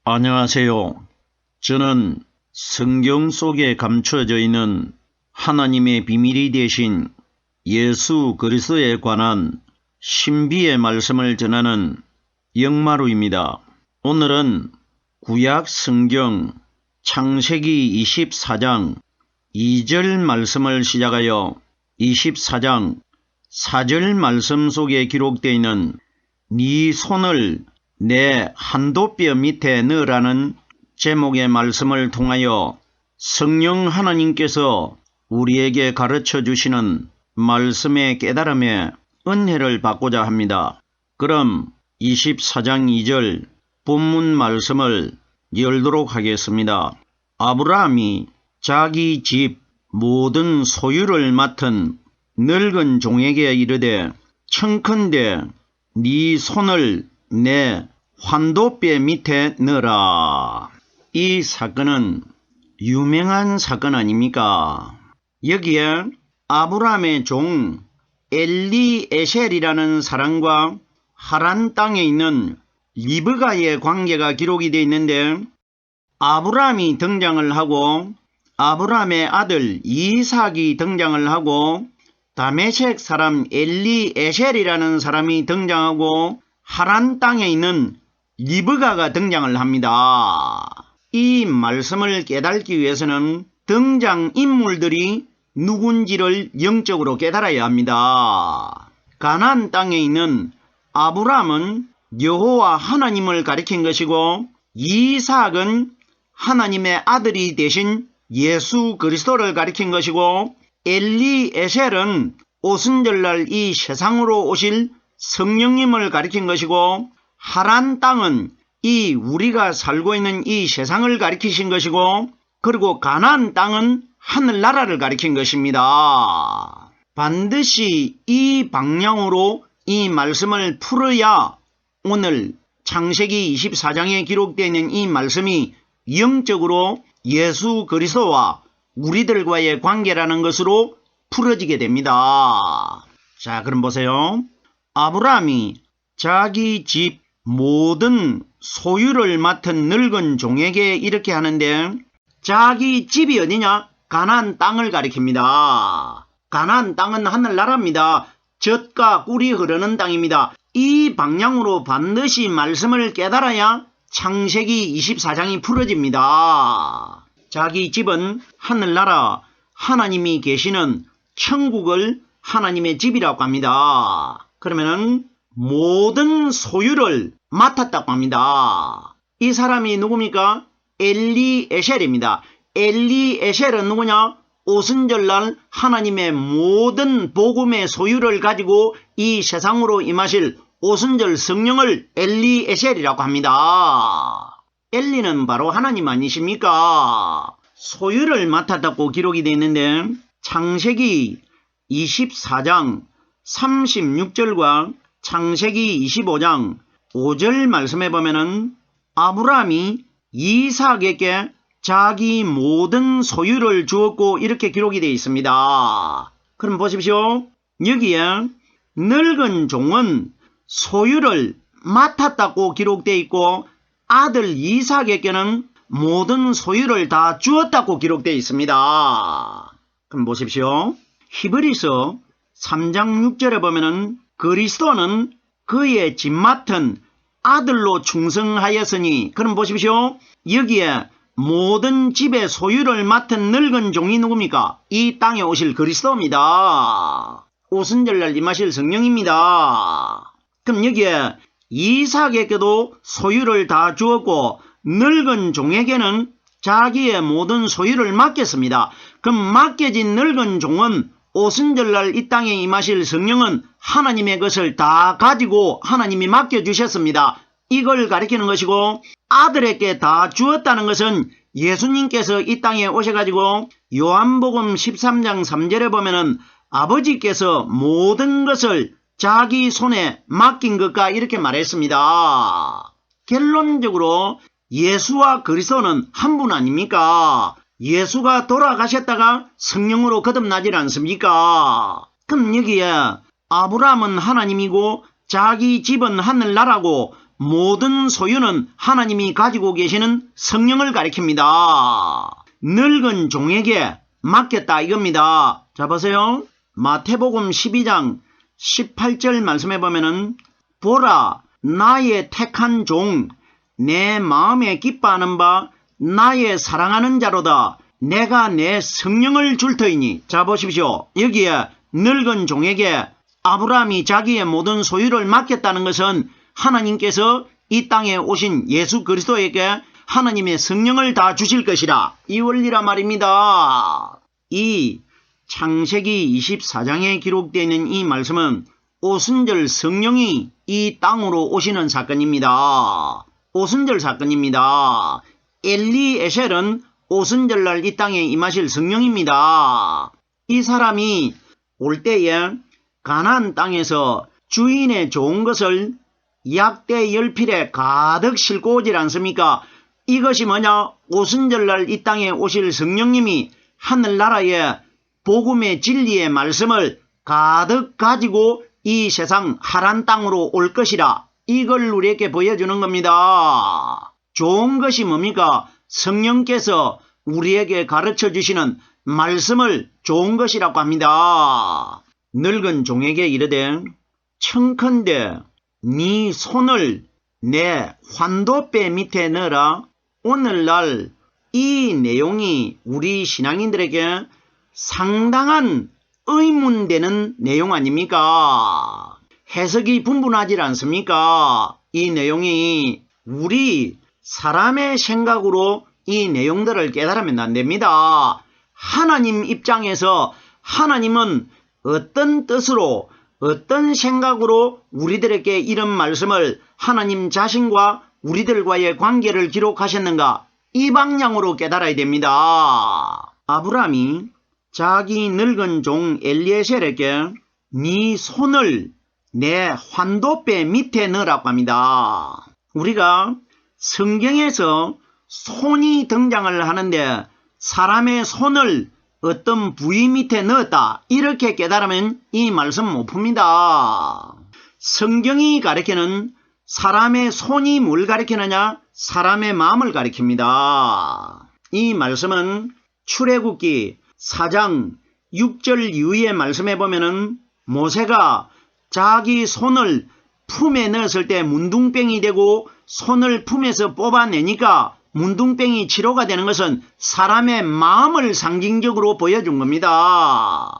안녕하세요. 저는 성경 속에 감춰져 있는 하나님의 비밀이 되신 예수 그리스도에 관한 신비의 말씀을 전하는 영마루입니다. 오늘은 구약 성경 창세기 24장 2절 말씀을 시작하여 24장 4절 말씀 속에 기록되어 있는 네 손을 내 한도뼈 밑에 넣으라는 제목의 말씀을 통하여 성령 하나님께서 우리에게 가르쳐 주시는 말씀의 깨달음에 은혜를 받고자 합니다. 그럼 24장 2절 본문 말씀을 열도록 하겠습니다. 아브라함이 자기 집 모든 소유를 맡은 늙은 종에게 이르되 청컨대 네 손을 내 환도뼈 밑에 넣어라. 이 사건은 유명한 사건 아닙니까? 여기에 아브라함의 종 엘리에셀이라는 사람과 하란 땅에 있는 리브가의 관계가 기록이 되어 있는데, 아브라함이 등장을 하고 아브라함의 아들 이삭이 등장을 하고 다메섹 사람 엘리에셀이라는 사람이 등장하고 하란 땅에 있는 리브가가 등장을 합니다. 이 말씀을 깨닫기 위해서는 등장인물들이 누군지를 영적으로 깨달아야 합니다. 가나안 땅에 있는 아브라함은 여호와 하나님을 가리킨 것이고, 이삭은 하나님의 아들이 되신 예수 그리스도를 가리킨 것이고, 엘리에셀은 오순절날 이 세상으로 오실 성령님을 가리킨 것이고, 하란 땅은 이 우리가 살고 있는 이 세상을 가리키신 것이고, 그리고 가나안 땅은 하늘나라를 가리킨 것입니다. 반드시 이 방향으로 이 말씀을 풀어야 오늘 창세기 24장에 기록되어 있는 이 말씀이 영적으로 예수 그리스도와 우리들과의 관계라는 것으로 풀어지게 됩니다. 자, 그럼 보세요. 아브라함이 자기 집 모든 소유를 맡은 늙은 종에게 이렇게 하는데, 자기 집이 어디냐? 가나안 땅을 가리킵니다. 가나안 땅은 하늘나라입니다. 젖과 꿀이 흐르는 땅입니다. 이 방향으로 반드시 말씀을 깨달아야 창세기 24장이 풀어집니다. 자기 집은 하늘나라, 하나님이 계시는 천국을 하나님의 집이라고 합니다. 그러면은 모든 소유를 맡았다고 합니다. 이 사람이 누굽니까? 엘리에셀입니다. 엘리에셀은 누구냐? 오순절날 하나님의 모든 복음의 소유를 가지고 이 세상으로 임하실 오순절 성령을 엘리에셀이라고 합니다. 엘리는 바로 하나님 아니십니까? 소유를 맡았다고 기록이 되어 있는데, 창세기 24장 36절과 창세기 25장 5절 말씀에 보면은 아브라함이 이삭에게 자기 모든 소유를 주었고 이렇게 기록이 되어 있습니다. 그럼 보십시오. 여기에 늙은 종은 소유를 맡았다고 기록되어 있고, 아들 이삭에게는 모든 소유를 다 주었다고 기록되어 있습니다. 그럼 보십시오. 히브리서 3장 6절에 보면은 그리스도는 그의 집 맡은 아들로 충성하였으니, 그럼 보십시오. 여기에 모든 집의 소유를 맡은 늙은 종이 누굽니까? 이 땅에 오실 그리스도입니다. 오순절날 임하실 성령입니다. 그럼 여기에 이삭에게도 소유를 다 주었고 늙은 종에게는 자기의 모든 소유를 맡겼습니다. 그럼 맡겨진 늙은 종은 오순절날 이 땅에 임하실 성령은 하나님의 것을 다 가지고 하나님이 맡겨주셨습니다. 이걸 가리키는 것이고, 아들에게 다 주었다는 것은 예수님께서 이 땅에 오셔가지고 요한복음 13장 3절에 보면은 아버지께서 모든 것을 자기 손에 맡긴 것과 이렇게 말했습니다. 결론적으로 예수와 그리스도는 한 분 아닙니까? 예수가 돌아가셨다가 성령으로 거듭나질 않습니까? 그럼 여기에 아브라함은 하나님이고 자기 집은 하늘나라고 모든 소유는 하나님이 가지고 계시는 성령을 가리킵니다. 늙은 종에게 맡겼다 이겁니다. 자 보세요. 마태복음 12장 18절 말씀해 보면은 보라 나의 택한 종 내 마음에 기뻐하는 바 나의 사랑하는 자로다. 내가 내 성령을 줄 터이니. 자 보십시오. 여기에 늙은 종에게 아브라함이 자기의 모든 소유를 맡겼다는 것은 하나님께서 이 땅에 오신 예수 그리스도에게 하나님의 성령을 다 주실 것이라 이 원리라 말입니다. 이 창세기 24장에 기록되어 있는 이 말씀은 오순절 성령이 이 땅으로 오시는 사건입니다. 오순절 사건입니다. 엘리에셀은 오순절날 이 땅에 임하실 성령입니다. 이 사람이 올 때에 가나안 땅에서 주인의 좋은 것을 약대 10필에 가득 싣고 오질 않습니까? 이것이 뭐냐? 오순절날 이 땅에 오실 성령님이 하늘나라의 복음의 진리의 말씀을 가득 가지고 이 세상 하란 땅으로 올 것이라 이걸 우리에게 보여주는 겁니다. 좋은 것이 뭡니까? 성령께서 우리에게 가르쳐 주시는 말씀을 좋은 것이라고 합니다. 늙은 종에게 이르되 청컨대 네 손을 내 환도배 밑에 넣어라. 오늘날 이 내용이 우리 신앙인들에게 상당한 의문되는 내용 아닙니까? 해석이 분분하지 않습니까? 이 내용이 우리 사람의 생각으로 이 내용들을 깨달으면 안 됩니다. 하나님 입장에서 하나님은 어떤 뜻으로 어떤 생각으로 우리들에게 이런 말씀을 하나님 자신과 우리들과의 관계를 기록하셨는가 이 방향으로 깨달아야 됩니다. 아브라함이 자기 늙은 종 엘리에셀에게 네 손을 내 환도배 밑에 넣으라고 합니다. 우리가 성경에서 손이 등장을 하는데 사람의 손을 어떤 부위 밑에 넣었다 이렇게 깨달으면 이 말씀 못 풉니다. 성경이 가리키는 사람의 손이 뭘 가리키느냐? 사람의 마음을 가리킵니다. 이 말씀은 출애굽기 4장 6절 이후의 말씀에 보면은 모세가 자기 손을 품에 넣었을 때 문둥병이 되고 손을 품에서 뽑아내니까 문둥병이 치료가 되는 것은 사람의 마음을 상징적으로 보여준 겁니다.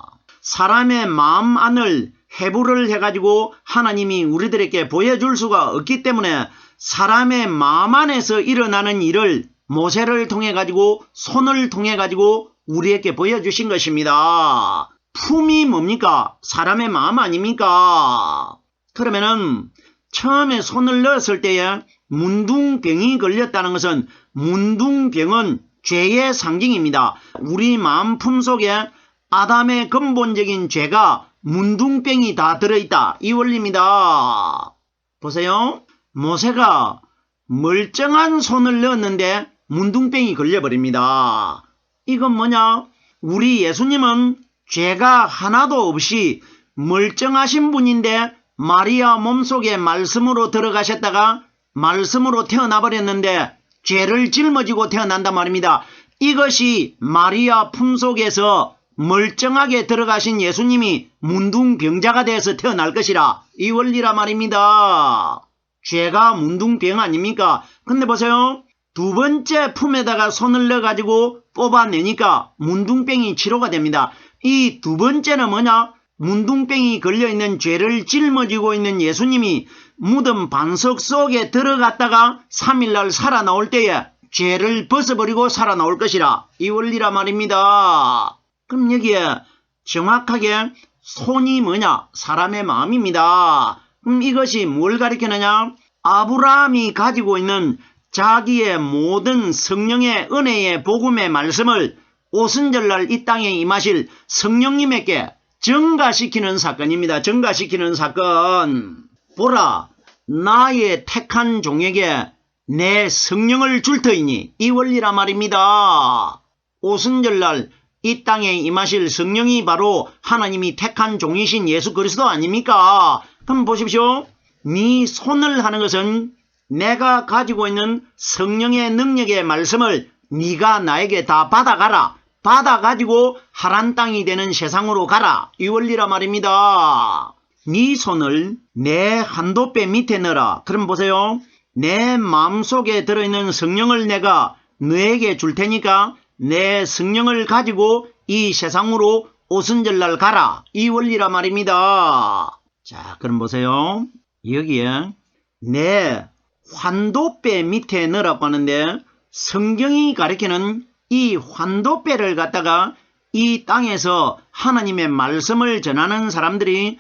사람의 마음 안을 해부를 해가지고 하나님이 우리들에게 보여줄 수가 없기 때문에 사람의 마음 안에서 일어나는 일을 모세를 통해 가지고 손을 통해 가지고 우리에게 보여주신 것입니다. 품이 뭡니까? 사람의 마음 아닙니까? 그러면은 처음에 손을 넣었을 때에 문둥병이 걸렸다는 것은 문둥병은 죄의 상징입니다. 우리 마음 품 속에 아담의 근본적인 죄가 문둥병이 다 들어있다. 이 원리입니다. 보세요. 모세가 멀쩡한 손을 넣었는데 문둥병이 걸려버립니다. 이건 뭐냐? 우리 예수님은 죄가 하나도 없이 멀쩡하신 분인데 마리아 몸속에 말씀으로 들어가셨다가 말씀으로 태어나 버렸는데 죄를 짊어지고 태어난단 말입니다. 이것이 마리아 품속에서 멀쩡하게 들어가신 예수님이 문둥병자가 돼서 태어날 것이라 이 원리라 말입니다. 죄가 문둥병 아닙니까? 근데 보세요. 두 번째 품에다가 손을 넣어가지고 뽑아내니까 문둥병이 치료가 됩니다. 이 두 번째는 뭐냐? 문둥병이 걸려있는 죄를 짊어지고 있는 예수님이 무덤 반석 속에 들어갔다가 3일날 살아나올 때에 죄를 벗어버리고 살아나올 것이라 이 원리라 말입니다. 그럼 여기에 정확하게 손이 뭐냐? 사람의 마음입니다. 그럼 이것이 뭘 가리키느냐? 아브라함이 가지고 있는 자기의 모든 성령의 은혜의 복음의 말씀을 오순절날 이 땅에 임하실 성령님에게 전가시키는 사건입니다. 전가시키는 사건. 보라, 나의 택한 종에게 내 성령을 줄 터이니 이 원리라 말입니다. 오순절날 이 땅에 임하실 성령이 바로 하나님이 택한 종이신 예수 그리스도 아닙니까? 그럼 보십시오. 네 손을 하는 것은 내가 가지고 있는 성령의 능력의 말씀을 네가 나에게 다 받아가라. 받아가지고 하란 땅이 되는 세상으로 가라. 이 원리라 말입니다. 네 손을 내 환도뼈 밑에 넣어라. 그럼 보세요. 내 마음속에 들어있는 성령을 내가 너에게 줄 테니까 내 성령을 가지고 이 세상으로 오순절날 가라. 이 원리라 말입니다. 자, 그럼 보세요. 여기에 내 환도뼈 밑에 넣으라고 하는데 성경이 가리키는 이 환도뼈를 갖다가 이 땅에서 하나님의 말씀을 전하는 사람들이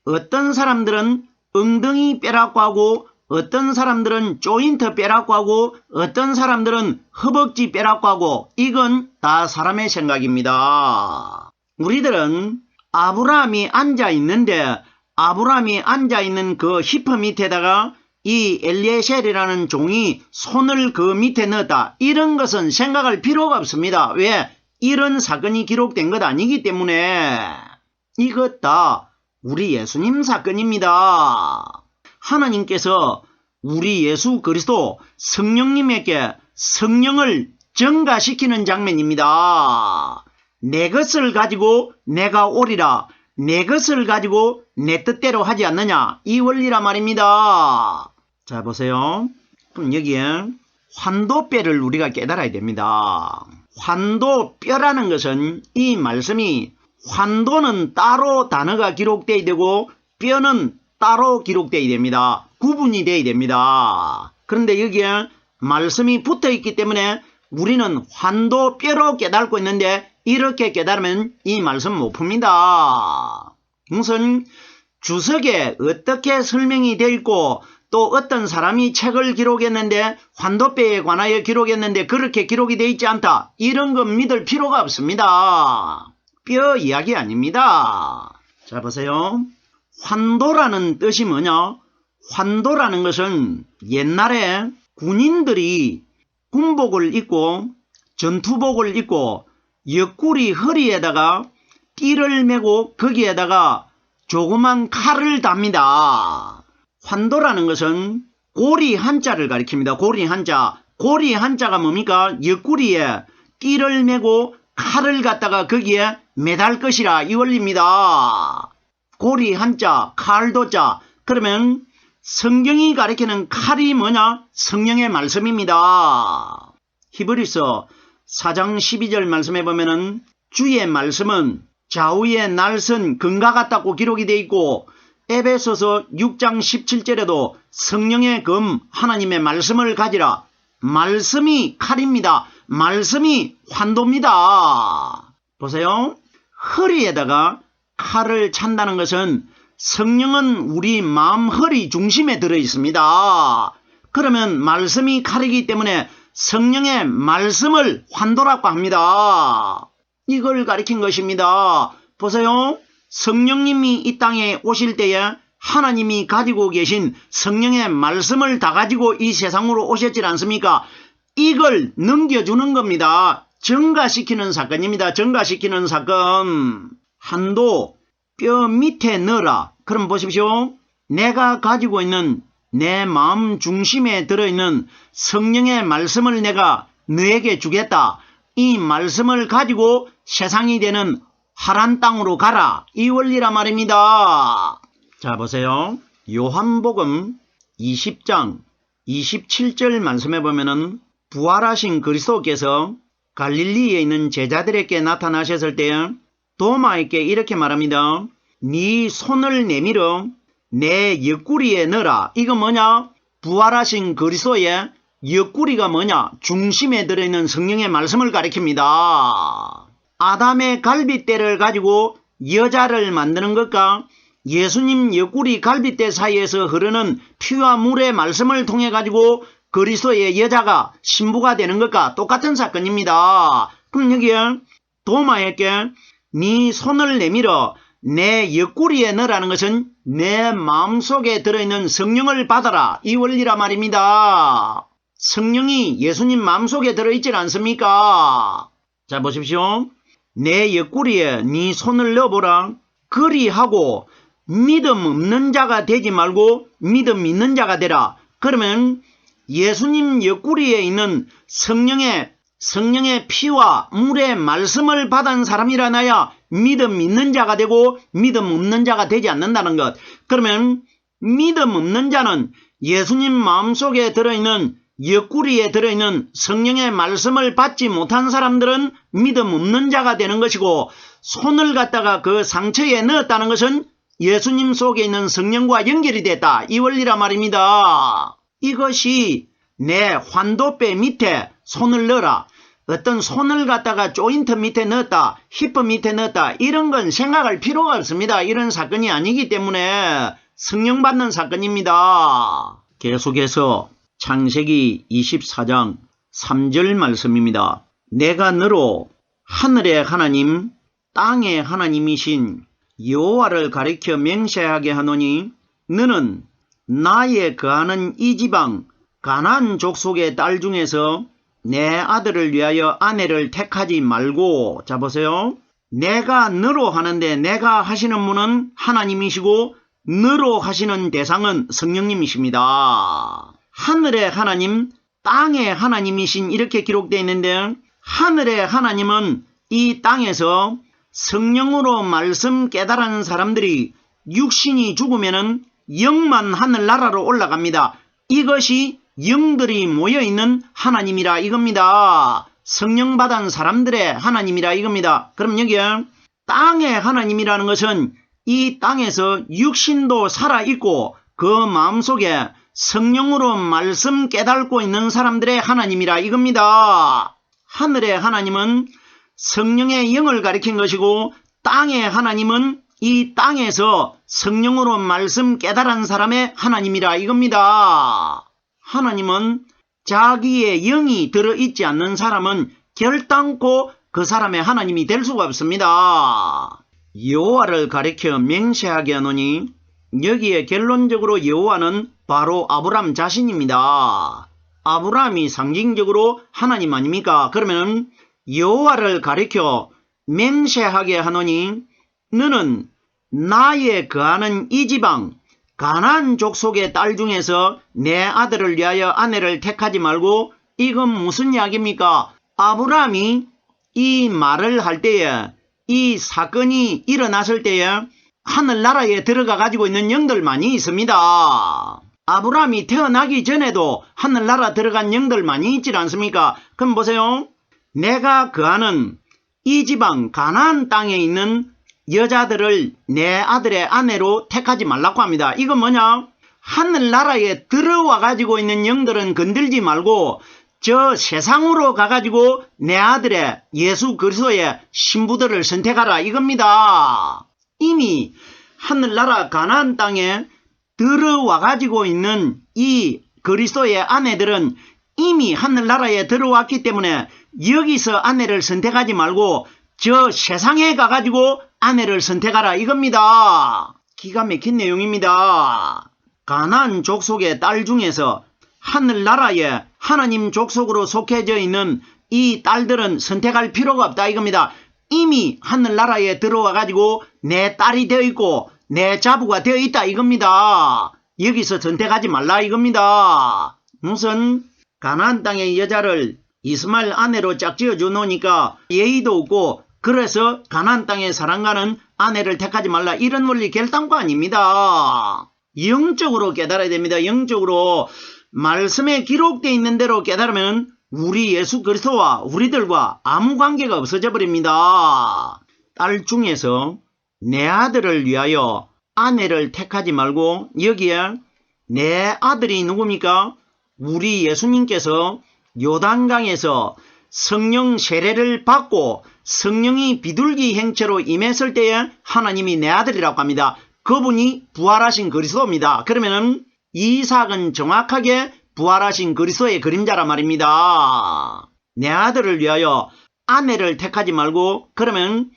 어떤 사람들은 엉덩이 뼈라고 하고 어떤 사람들은 조인트 뼈라고 하고 어떤 사람들은 허벅지 뼈라고 하고 이건 다 사람의 생각입니다. 우리들은 아브라함이 앉아있는데 아브라함이 앉아있는 그 히프 밑에다가 이 엘리에셀이라는 종이 손을 그 밑에 넣었다. 이런 것은 생각할 필요가 없습니다. 왜? 이런 사건이 기록된 것 아니기 때문에 이것 다 우리 예수님 사건입니다. 하나님께서 우리 예수 그리스도 성령님에게 성령을 증가시키는 장면입니다. 내 것을 가지고 내가 오리라. 내 것을 가지고 내 뜻대로 하지 않느냐. 이 원리라 말입니다. 자, 보세요. 그럼 여기에 환도뼈를 우리가 깨달아야 됩니다. 환도뼈라는 것은 이 말씀이 환도는 따로 단어가 기록되어야 되고 뼈는 따로 기록되어야 됩니다. 구분이 되어야 됩니다. 그런데 여기에 말씀이 붙어있기 때문에 우리는 환도뼈로 깨닫고 있는데 이렇게 깨달으면 이 말씀 못 풉니다. 무슨 주석에 어떻게 설명이 되어 있고 또 어떤 사람이 책을 기록했는데 환도뼈에 관하여 기록했는데 그렇게 기록이 되어 있지 않다. 이런 건 믿을 필요가 없습니다. 뼈 이야기 아닙니다. 자, 보세요. 환도라는 뜻이 뭐냐? 환도라는 것은 옛날에 군인들이 군복을 입고 전투복을 입고 옆구리 허리에다가 띠를 메고 거기에다가 조그만 칼을 답니다. 환도라는 것은 고리 한자를 가리킵니다. 고리 한자. 고리 한자가 뭡니까? 옆구리에 띠를 메고 칼을 갖다가 거기에 매달 것이라 이 원리입니다. 고리 한자, 칼도자. 그러면 성경이 가리키는 칼이 뭐냐? 성령의 말씀입니다. 히브리서 4장 12절 말씀에 보면은 주의 말씀은 좌우의 날선 금과 같다고 기록이 되어 있고 에베소서 6장 17절에도 성령의 검 하나님의 말씀을 가지라. 말씀이 칼입니다. 말씀이 환도입니다. 보세요. 허리에다가 칼을 찬다는 것은 성령은 우리 마음 허리 중심에 들어있습니다. 그러면 말씀이 칼이기 때문에 성령의 말씀을 환도라고 합니다. 이걸 가리킨 것입니다. 보세요. 성령님이 이 땅에 오실 때에 하나님이 가지고 계신 성령의 말씀을 다 가지고 이 세상으로 오셨지 않습니까? 이걸 넘겨주는 겁니다. 증가시키는 사건입니다. 증가시키는 사건. 한도 뼈 밑에 넣어라. 그럼 보십시오. 내가 가지고 있는 내 마음 중심에 들어있는 성령의 말씀을 내가 너에게 주겠다. 이 말씀을 가지고 세상이 되는 하란 땅으로 가라. 이 원리라 말입니다. 자, 보세요. 요한복음 20장 27절 말씀해 보면은 부활하신 그리스도께서 갈릴리에 있는 제자들에게 나타나셨을 때 도마에게 이렇게 말합니다. 네 손을 내밀어 내 옆구리에 넣어라. 이거 뭐냐? 부활하신 그리스도의 옆구리가 뭐냐? 중심에 들어있는 성령의 말씀을 가리킵니다. 아담의 갈빗대를 가지고 여자를 만드는 것과 예수님 옆구리 갈빗대 사이에서 흐르는 피와 물의 말씀을 통해 가지고 그리스도의 여자가 신부가 되는 것과 똑같은 사건입니다. 그럼 여기에 도마에게 네 손을 내밀어 내 옆구리에 넣으라는 것은 내 마음속에 들어있는 성령을 받아라. 이 원리라 말입니다. 성령이 예수님 마음속에 들어있질 않습니까? 자, 보십시오. 내 옆구리에 네 손을 넣어보라. 그리하고 믿음 없는 자가 되지 말고 믿음 있는 자가 되라. 그러면 예수님 옆구리에 있는 성령의 피와 물의 말씀을 받은 사람이라나야 믿음 있는 자가 되고 믿음 없는 자가 되지 않는다는 것. 그러면 믿음 없는 자는 예수님 마음속에 들어있는 옆구리에 들어있는 성령의 말씀을 받지 못한 사람들은 믿음 없는 자가 되는 것이고, 손을 갖다가 그 상처에 넣었다는 것은 예수님 속에 있는 성령과 연결이 됐다, 이 원리라 말입니다. 이것이 내 환도뼈 밑에 손을 넣어라, 어떤 손을 갖다가 조인트 밑에 넣었다, 히프 밑에 넣었다, 이런 건 생각할 필요가 없습니다. 이런 사건이 아니기 때문에 성령 받는 사건입니다. 계속해서 창세기 24장 3절 말씀입니다. 내가 너로 하늘의 하나님 땅의 하나님이신 여호와를 가리켜 맹세하게 하노니 너는 나의 거하는 이 지방 가나안 족속의 딸 중에서 내 아들을 위하여 아내를 택하지 말고, 자 보세요. 내가 너로 하는데 내가 하시는 분은 하나님이시고 너로 하시는 대상은 성령님이십니다. 하늘의 하나님, 땅의 하나님이신, 이렇게 기록되어 있는데, 하늘의 하나님은 이 땅에서 성령으로 말씀 깨달은 사람들이 육신이 죽으면은 영만 하늘나라로 올라갑니다. 이것이 영들이 모여있는 하나님이라 이겁니다. 성령 받은 사람들의 하나님이라 이겁니다. 그럼 여기에 땅의 하나님이라는 것은 이 땅에서 육신도 살아있고 그 마음속에 성령으로 말씀 깨닫고 있는 사람들의 하나님이라 이겁니다. 하늘의 하나님은 성령의 영을 가리킨 것이고, 땅의 하나님은 이 땅에서 성령으로 말씀 깨달은 사람의 하나님이라 이겁니다. 하나님은 자기의 영이 들어있지 않는 사람은 결단코 그 사람의 하나님이 될 수가 없습니다. 여호와를 가리켜 맹세하게 하노니, 여기에 결론적으로 여호와는 바로 아브람 자신입니다. 아브람이 상징적으로 하나님 아닙니까? 그러면 여호와를 가리켜 맹세하게 하노니 너는 나의 거하는 이 지방 가나안 족속의 딸 중에서 내 아들을 위하여 아내를 택하지 말고, 이건 무슨 이야기입니까? 아브람이 이 말을 할 때에, 이 사건이 일어났을 때에 하늘나라에 들어가 가지고 있는 영들 많이 있습니다. 아브람이 태어나기 전에도 하늘나라 들어간 영들 많이 있지 않습니까? 그럼 보세요. 내가 거하는 이 지방 가나안 땅에 있는 여자들을 내 아들의 아내로 택하지 말라고 합니다. 이건 뭐냐? 하늘나라에 들어와 가지고 있는 영들은 건들지 말고 저 세상으로 가가지고 내 아들의 예수 그리스도의 신부들을 선택하라 이겁니다. 이미 하늘나라 가나안 땅에 들어와 가지고 있는 이 그리스도의 아내들은 이미 하늘나라에 들어왔기 때문에 여기서 아내를 선택하지 말고 저 세상에 가가지고 아내를 선택하라 이겁니다. 기가 막힌 내용입니다. 가나안 족속의 딸 중에서 하늘나라에 하나님 족속으로 속해져 있는 이 딸들은 선택할 필요가 없다 이겁니다. 이미 하늘나라에 들어와 가지고 내 딸이 되어 있고 내 자부가 되어 있다 이겁니다. 여기서 선택하지 말라 이겁니다. 무슨 가나안 땅의 여자를 이스마엘 아내로 짝지어 주노니까 예의도 없고 그래서 가나안 땅의 사랑가는 아내를 택하지 말라, 이런 원리 결단과 아닙니다. 영적으로 깨달아야 됩니다. 영적으로 말씀에 기록되어 있는 대로 깨달으면 우리 예수 그리스도와 우리들과 아무 관계가 없어져 버립니다. 딸 중에서 내 아들을 위하여 아내를 택하지 말고, 여기에 내 아들이 누굽니까? 우리 예수님께서 요단강에서 성령 세례를 받고 성령이 비둘기 형체로 임했을 때에 하나님이 내 아들이라고 합니다. 그분이 부활하신 그리스도입니다. 그러면은 이삭은 정확하게 부활하신 그리스도의 그림자란 말입니다. 내 아들을 위하여 아내를 택하지 말고, 그러면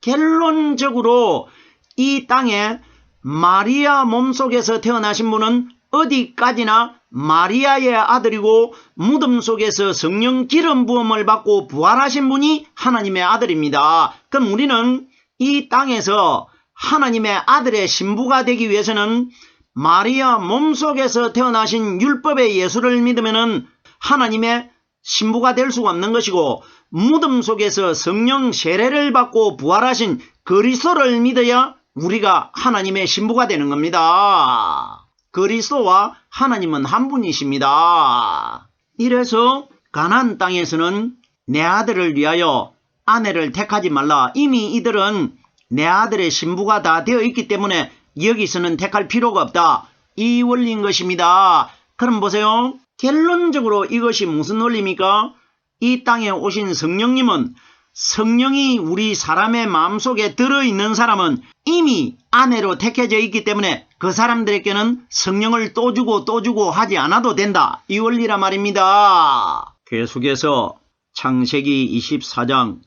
결론적으로 이 땅에 마리아 몸속에서 태어나신 분은 어디까지나 마리아의 아들이고 무덤 속에서 성령 기름 부음을 받고 부활하신 분이 하나님의 아들입니다. 그럼 우리는 이 땅에서 하나님의 아들의 신부가 되기 위해서는 마리아 몸속에서 태어나신 율법의 예수를 믿으면은 하나님의 신부가 될 수가 없는 것이고, 무덤 속에서 성령 세례를 받고 부활하신 그리스도를 믿어야 우리가 하나님의 신부가 되는 겁니다. 그리스도와 하나님은 한 분이십니다. 이래서 가나안 땅에서는 내 아들을 위하여 아내를 택하지 말라. 이미 이들은 내 아들의 신부가 다 되어 있기 때문에 여기서는 택할 필요가 없다. 이 원리인 것입니다. 그럼 보세요. 결론적으로 이것이 무슨 원리입니까? 이 땅에 오신 성령님은, 성령이 우리 사람의 마음속에 들어있는 사람은 이미 아내로 택해져 있기 때문에 그 사람들에게는 성령을 또 주고 하지 않아도 된다. 이 원리라 말입니다. 계속해서 창세기 24장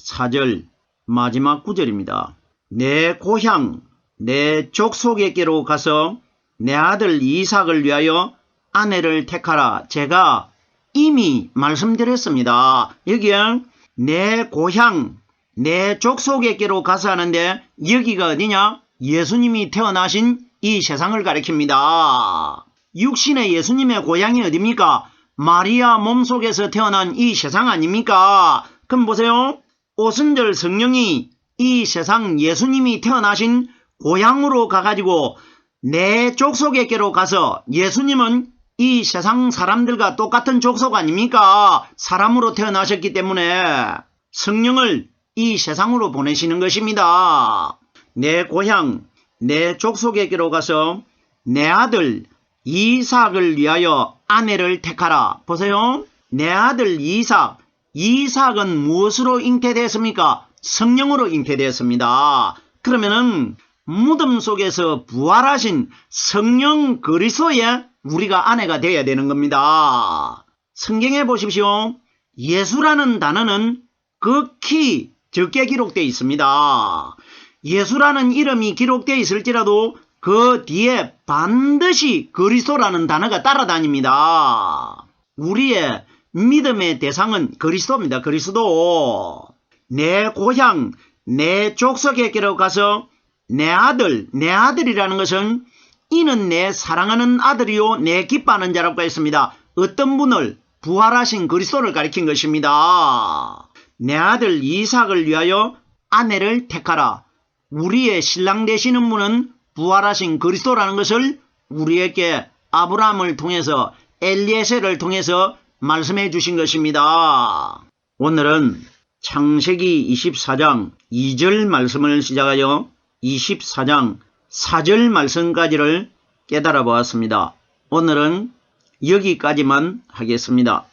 4절 마지막 구절입니다. 내 고향 내 족속에게로 가서 내 아들 이삭을 위하여 아내를 택하라. 제가 이미 말씀드렸습니다. 여기에 내 고향 내 족속에게로 가서 하는데 여기가 어디냐? 예수님이 태어나신 이 세상을 가리킵니다. 육신의 예수님의 고향이 어디입니까? 마리아 몸속에서 태어난 이 세상 아닙니까? 그럼 보세요. 오순절 성령이 이 세상 예수님이 태어나신 고향으로 가가지고 내 족속에게로 가서, 예수님은 이 세상 사람들과 똑같은 족속 아닙니까? 사람으로 태어나셨기 때문에 성령을 이 세상으로 보내시는 것입니다. 내 고향 내 족속에게로 가서 내 아들 이삭을 위하여 아내를 택하라. 보세요. 내 아들 이삭은 무엇으로 잉태되었습니까? 성령으로 잉태되었습니다. 그러면은 무덤 속에서 부활하신 성령 그리스도의 우리가 아내가 되어야 되는 겁니다. 성경에 보십시오. 예수라는 단어는 극히 적게 기록되어 있습니다. 예수라는 이름이 기록되어 있을지라도 그 뒤에 반드시 그리스도라는 단어가 따라다닙니다. 우리의 믿음의 대상은 그리스도입니다. 그리스도. 내 고향 내 족속에게로 가서 내 아들이라는 것은 이는 내 사랑하는 아들이요 내 기뻐하는 자라고 했습니다. 어떤 분을? 부활하신 그리스도를 가리킨 것입니다. 내 아들 이삭을 위하여 아내를 택하라. 우리의 신랑 되시는 분은 부활하신 그리스도라는 것을 우리에게 아브라함을 통해서, 엘리에셀을 통해서 말씀해 주신 것입니다. 오늘은 창세기 24장 2절 말씀을 시작하여 24장 4절 말씀까지를 깨달아 보았습니다. 오늘은 여기까지만 하겠습니다.